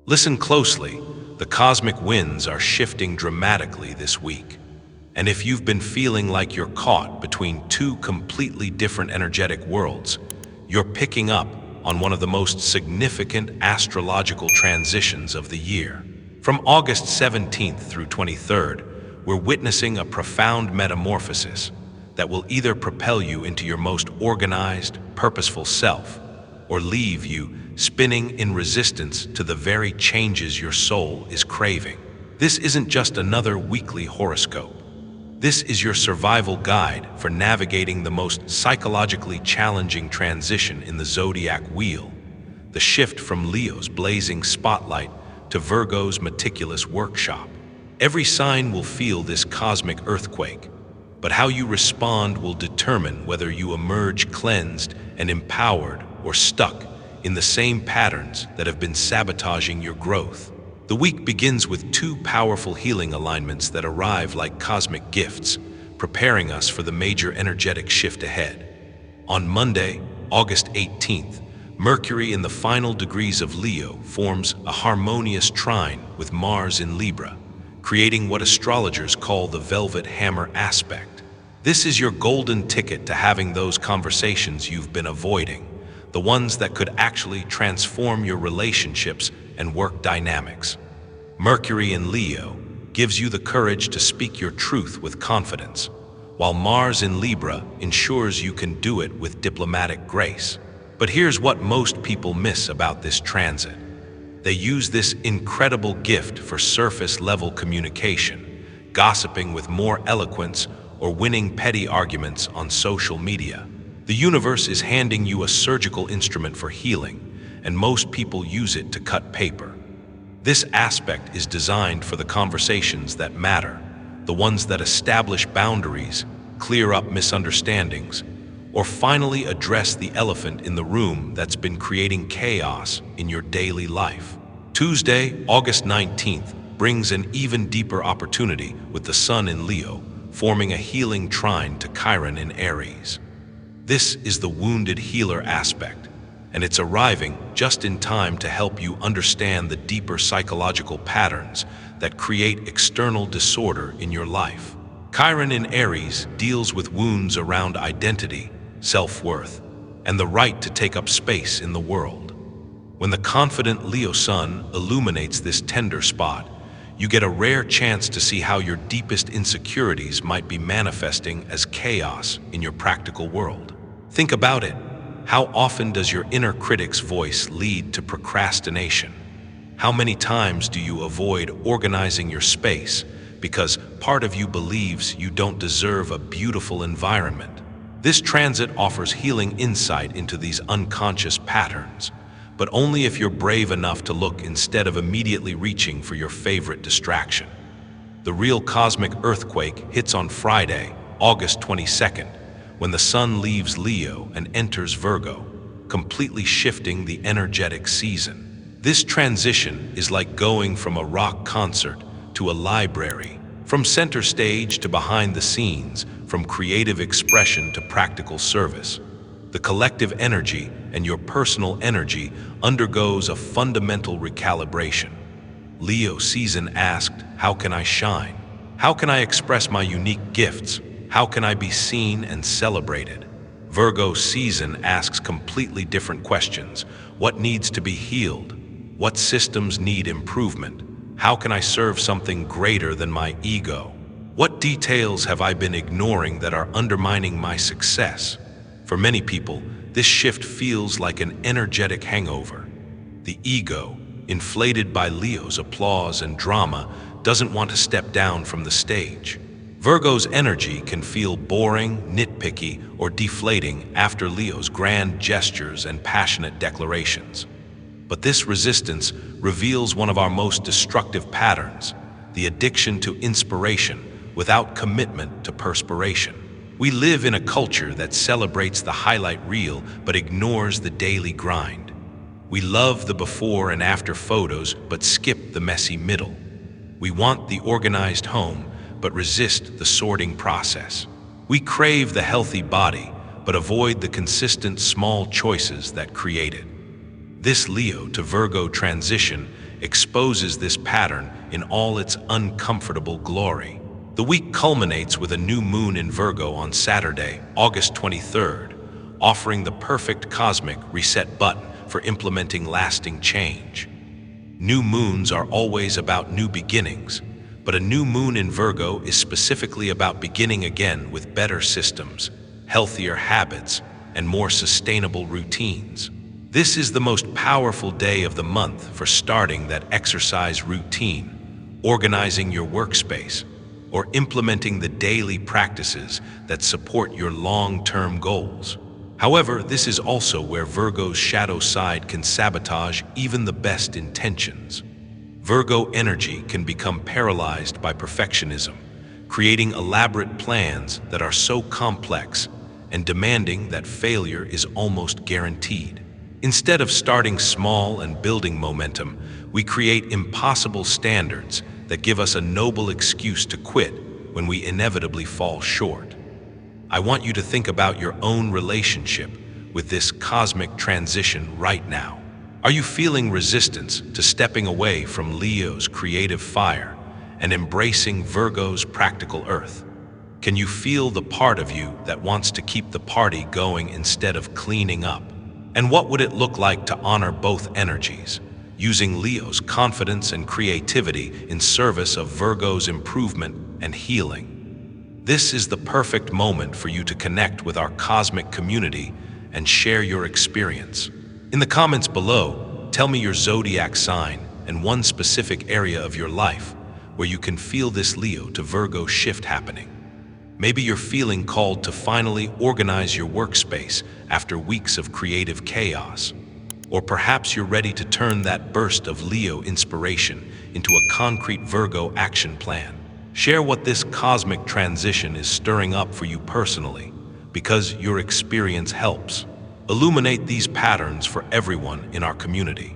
Listen closely. The cosmic winds are shifting dramatically this week. And if you've been feeling like you're caught between two completely different energetic worlds, you're picking up on one of the most significant astrological transitions of the year. From August 17th through 23rd, we're witnessing a profound metamorphosis that will either propel you into your most organized, purposeful self, or leave you spinning in resistance to the very changes your soul is craving. This isn't just another weekly horoscope. This is your survival guide for navigating the most psychologically challenging transition in the Zodiac wheel, the shift from Leo's blazing spotlight to Virgo's meticulous workshop. Every sign will feel this cosmic earthquake, but how you respond will determine whether you emerge cleansed and empowered or stuck in the same patterns that have been sabotaging your growth. The week begins with two powerful healing alignments that arrive like cosmic gifts, preparing us for the major energetic shift ahead. On Monday, August 18th, Mercury in the final degrees of Leo forms a harmonious trine with Mars in Libra, creating what astrologers call the velvet hammer aspect. This is your golden ticket to having those conversations you've been avoiding, the ones that could actually transform your relationships and work dynamics. Mercury in Leo gives you the courage to speak your truth with confidence, while Mars in Libra ensures you can do it with diplomatic grace. But here's what most people miss about this transit. They use this incredible gift for surface-level communication, gossiping with more eloquence or winning petty arguments on social media. The universe is handing you a surgical instrument for healing, and most people use it to cut paper. This aspect is designed for the conversations that matter, the ones that establish boundaries, clear up misunderstandings, or finally address the elephant in the room that's been creating chaos in your daily life. Tuesday, August 19th, brings an even deeper opportunity with the Sun in Leo, forming a healing trine to Chiron in Aries. This is the wounded healer aspect, and it's arriving just in time to help you understand the deeper psychological patterns that create external disorder in your life. Chiron in Aries deals with wounds around identity, self-worth, and the right to take up space in the world. When the confident Leo Sun illuminates this tender spot, you get a rare chance to see how your deepest insecurities might be manifesting as chaos in your practical world. Think about it. How often does your inner critic's voice lead to procrastination? How many times do you avoid organizing your space because part of you believes you don't deserve a beautiful environment? This transit offers healing insight into these unconscious patterns, but only if you're brave enough to look instead of immediately reaching for your favorite distraction. The real cosmic earthquake hits on Friday, August 22nd, when the Sun leaves Leo and enters Virgo, completely shifting the energetic season. This transition is like going from a rock concert to a library, from center stage to behind the scenes, from creative expression to practical service. The collective energy and your personal energy undergoes a fundamental recalibration. Leo season asked, "How can I shine? How can I express my unique gifts? How can I be seen and celebrated?" Virgo season asks completely different questions. What needs to be healed? What systems need improvement? How can I serve something greater than my ego? What details have I been ignoring that are undermining my success? For many people, this shift feels like an energetic hangover. The ego, inflated by Leo's applause and drama, doesn't want to step down from the stage. Virgo's energy can feel boring, nitpicky, or deflating after Leo's grand gestures and passionate declarations. But this resistance reveals one of our most destructive patterns, the addiction to inspiration without commitment to perspiration. We live in a culture that celebrates the highlight reel but ignores the daily grind. We love the before and after photos but skip the messy middle. We want the organized home but resist the sorting process. We crave the healthy body but avoid the consistent small choices that create it. This Leo to Virgo transition exposes this pattern in all its uncomfortable glory. The week culminates with a new moon in Virgo on Saturday, August 23rd, offering the perfect cosmic reset button for implementing lasting change. New moons are always about new beginnings, but a new moon in Virgo is specifically about beginning again with better systems, healthier habits, and more sustainable routines. This is the most powerful day of the month for starting that exercise routine, organizing your workspace, or implementing the daily practices that support your long-term goals. However, this is also where Virgo's shadow side can sabotage even the best intentions. Virgo energy can become paralyzed by perfectionism, creating elaborate plans that are so complex and demanding that failure is almost guaranteed. Instead of starting small and building momentum, we create impossible standards that give us a noble excuse to quit when we inevitably fall short. I want you to think about your own relationship with this cosmic transition right now. Are you feeling resistance to stepping away from Leo's creative fire and embracing Virgo's practical earth? Can you feel the part of you that wants to keep the party going instead of cleaning up? And what would it look like to honor both energies, using Leo's confidence and creativity in service of Virgo's improvement and healing? This is the perfect moment for you to connect with our cosmic community and share your experience. In the comments below, tell me your zodiac sign and one specific area of your life where you can feel this Leo to Virgo shift happening. Maybe you're feeling called to finally organize your workspace after weeks of creative chaos. Or perhaps you're ready to turn that burst of Leo inspiration into a concrete Virgo action plan. Share what this cosmic transition is stirring up for you personally, because your experience helps. Illuminate these patterns for everyone in our community.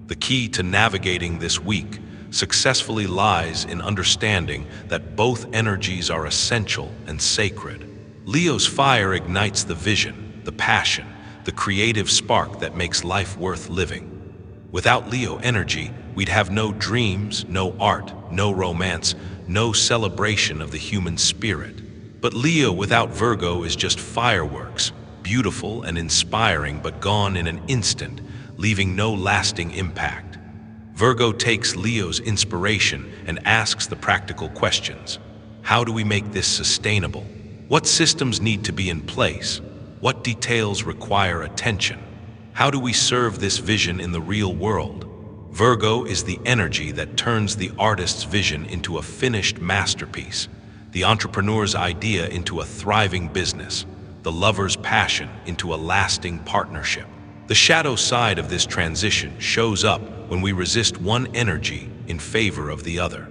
The key to navigating this week successfully lies in understanding that both energies are essential and sacred. Leo's fire ignites the vision, the passion, the creative spark that makes life worth living. Without Leo energy, we'd have no dreams, no art, no romance, no celebration of the human spirit. But Leo without Virgo is just fireworks, beautiful and inspiring, but gone in an instant, leaving no lasting impact. Virgo takes Leo's inspiration and asks the practical questions. How do we make this sustainable? What systems need to be in place? What details require attention? How do we serve this vision in the real world? Virgo is the energy that turns the artist's vision into a finished masterpiece, the entrepreneur's idea into a thriving business, the lover's passion into a lasting partnership. The shadow side of this transition shows up when we resist one energy in favor of the other.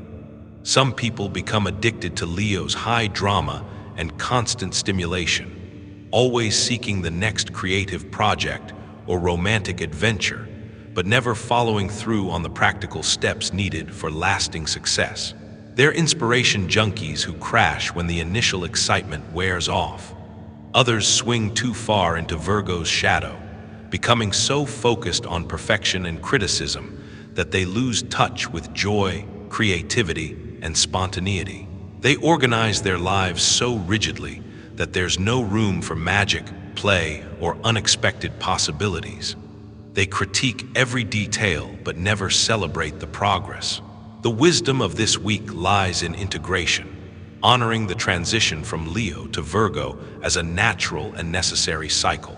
Some people become addicted to Leo's high drama and constant stimulation, always seeking the next creative project or romantic adventure, but never following through on the practical steps needed for lasting success. They're inspiration junkies who crash when the initial excitement wears off. Others swing too far into Virgo's shadow, becoming so focused on perfection and criticism that they lose touch with joy, creativity, and spontaneity. They organize their lives so rigidly that there's no room for magic, play, or unexpected possibilities. They critique every detail but never celebrate the progress. The wisdom of this week lies in integration, honoring the transition from Leo to Virgo as a natural and necessary cycle.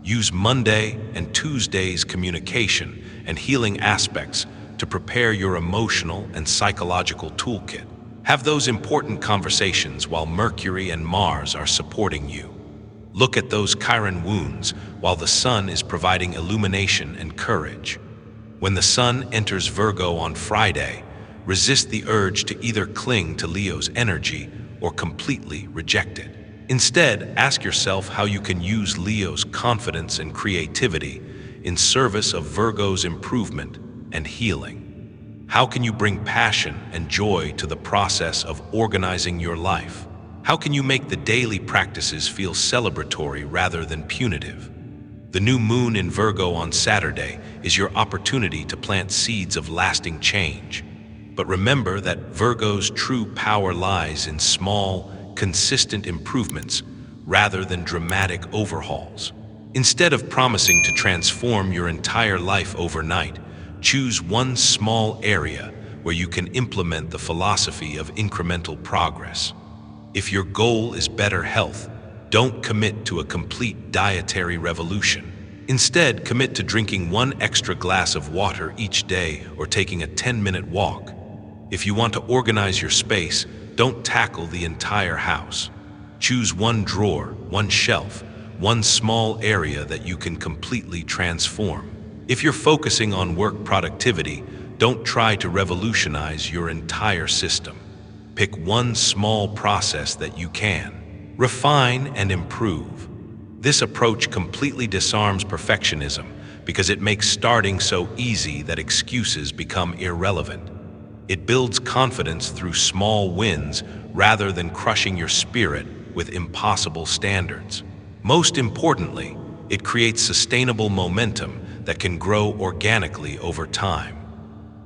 Use Monday and Tuesday's communication and healing aspects to prepare your emotional and psychological toolkit. Have those important conversations while Mercury and Mars are supporting you. Look at those Chiron wounds while the Sun is providing illumination and courage. When the Sun enters Virgo on Friday, resist the urge to either cling to Leo's energy or completely reject it. Instead, ask yourself how you can use Leo's confidence and creativity in service of Virgo's improvement and healing. How can you bring passion and joy to the process of organizing your life? How can you make the daily practices feel celebratory rather than punitive? The new moon in Virgo on Saturday is your opportunity to plant seeds of lasting change. But remember that Virgo's true power lies in small, consistent improvements rather than dramatic overhauls. Instead of promising to transform your entire life overnight, choose one small area where you can implement the philosophy of incremental progress. If your goal is better health, don't commit to a complete dietary revolution. Instead, commit to drinking one extra glass of water each day or taking a 10-minute walk. If you want to organize your space, don't tackle the entire house. Choose one drawer, one shelf, one small area that you can completely transform. If you're focusing on work productivity, don't try to revolutionize your entire system. Pick one small process that you can refine and improve. This approach completely disarms perfectionism because it makes starting so easy that excuses become irrelevant. It builds confidence through small wins rather than crushing your spirit with impossible standards. Most importantly, it creates sustainable momentum that can grow organically over time.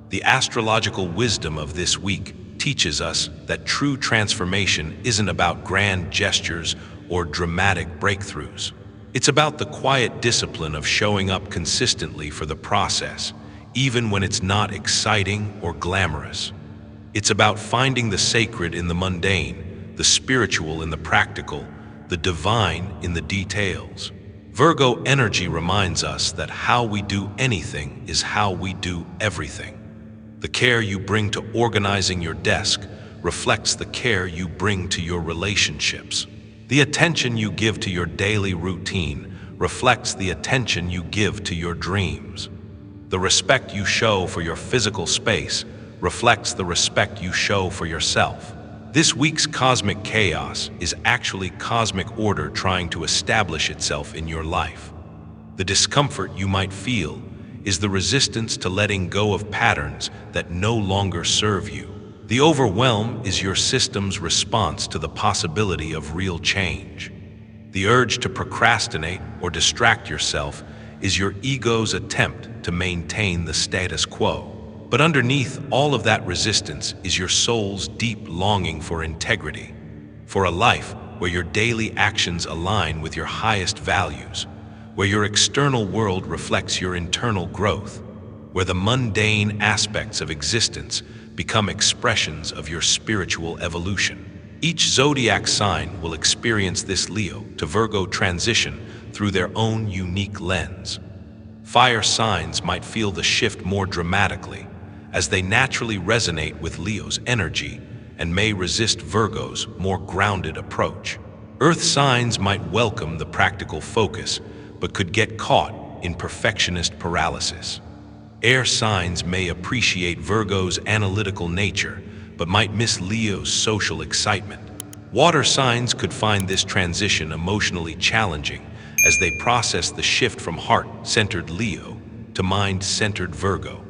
The astrological wisdom of this week teaches us that true transformation isn't about grand gestures or dramatic breakthroughs. It's about the quiet discipline of showing up consistently for the process, even when it's not exciting or glamorous. It's about finding the sacred in the mundane, the spiritual in the practical, the divine in the details. Virgo energy reminds us that how we do anything is how we do everything. The care you bring to organizing your desk reflects the care you bring to your relationships. The attention you give to your daily routine reflects the attention you give to your dreams. The respect you show for your physical space reflects the respect you show for yourself. This week's cosmic chaos is actually cosmic order trying to establish itself in your life. The discomfort you might feel is the resistance to letting go of patterns that no longer serve you. The overwhelm is your system's response to the possibility of real change. The urge to procrastinate or distract yourself is your ego's attempt to maintain the status quo. But underneath all of that resistance is your soul's deep longing for integrity, for a life where your daily actions align with your highest values, where your external world reflects your internal growth, where the mundane aspects of existence become expressions of your spiritual evolution. Each zodiac sign will experience this Leo to Virgo transition through their own unique lens. Fire signs might feel the shift more dramatically, as they naturally resonate with Leo's energy and may resist Virgo's more grounded approach. Earth signs might welcome the practical focus, but could get caught in perfectionist paralysis. Air signs may appreciate Virgo's analytical nature, but might miss Leo's social excitement. Water signs could find this transition emotionally challenging as they process the shift from heart-centered Leo to mind-centered Virgo.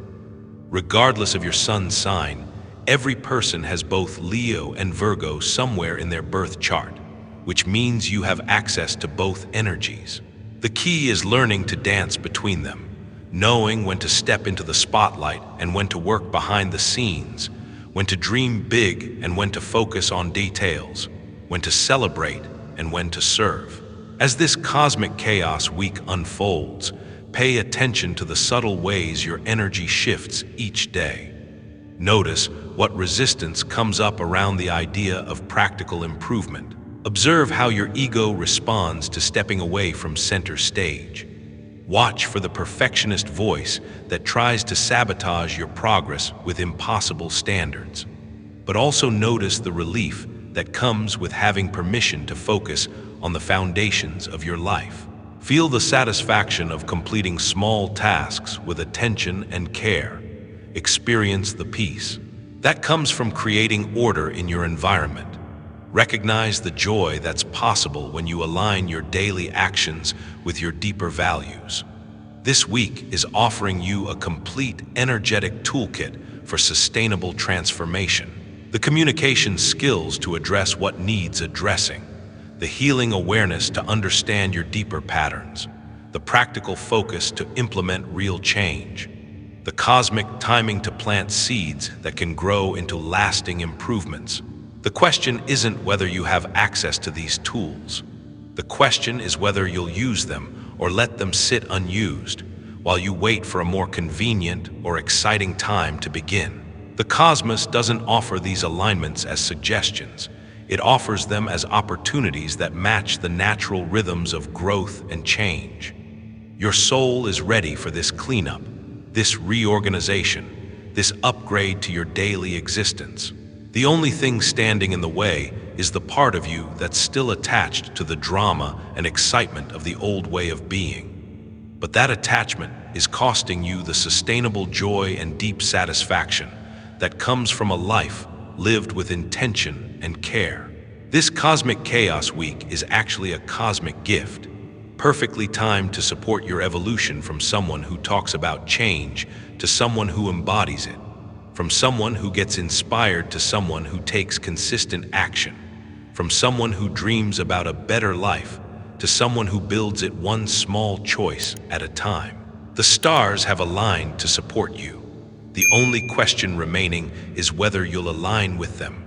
Regardless of your sun sign, every person has both Leo and Virgo somewhere in their birth chart, which means you have access to both energies. The key is learning to dance between them, knowing when to step into the spotlight and when to work behind the scenes, when to dream big and when to focus on details, when to celebrate and when to serve. As this cosmic chaos week unfolds, pay attention to the subtle ways your energy shifts each day. Notice what resistance comes up around the idea of practical improvement. Observe how your ego responds to stepping away from center stage. Watch for the perfectionist voice that tries to sabotage your progress with impossible standards. But also notice the relief that comes with having permission to focus on the foundations of your life. Feel the satisfaction of completing small tasks with attention and care. Experience the peace that comes from creating order in your environment. Recognize the joy that's possible when you align your daily actions with your deeper values. This week is offering you a complete energetic toolkit for sustainable transformation. The communication skills to address what needs addressing, the healing awareness to understand your deeper patterns, the practical focus to implement real change, the cosmic timing to plant seeds that can grow into lasting improvements. The question isn't whether you have access to these tools. The question is whether you'll use them or let them sit unused while you wait for a more convenient or exciting time to begin. The cosmos doesn't offer these alignments as suggestions. It offers them as opportunities that match the natural rhythms of growth and change. Your soul is ready for this cleanup, this reorganization, this upgrade to your daily existence. The only thing standing in the way is the part of you that's still attached to the drama and excitement of the old way of being. But that attachment is costing you the sustainable joy and deep satisfaction that comes from a life lived with intention and care. This Cosmic Chaos Week is actually a cosmic gift, perfectly timed to support your evolution from someone who talks about change to someone who embodies it, from someone who gets inspired to someone who takes consistent action, from someone who dreams about a better life to someone who builds it one small choice at a time. The stars have aligned to support you. The only question remaining is whether you'll align with them.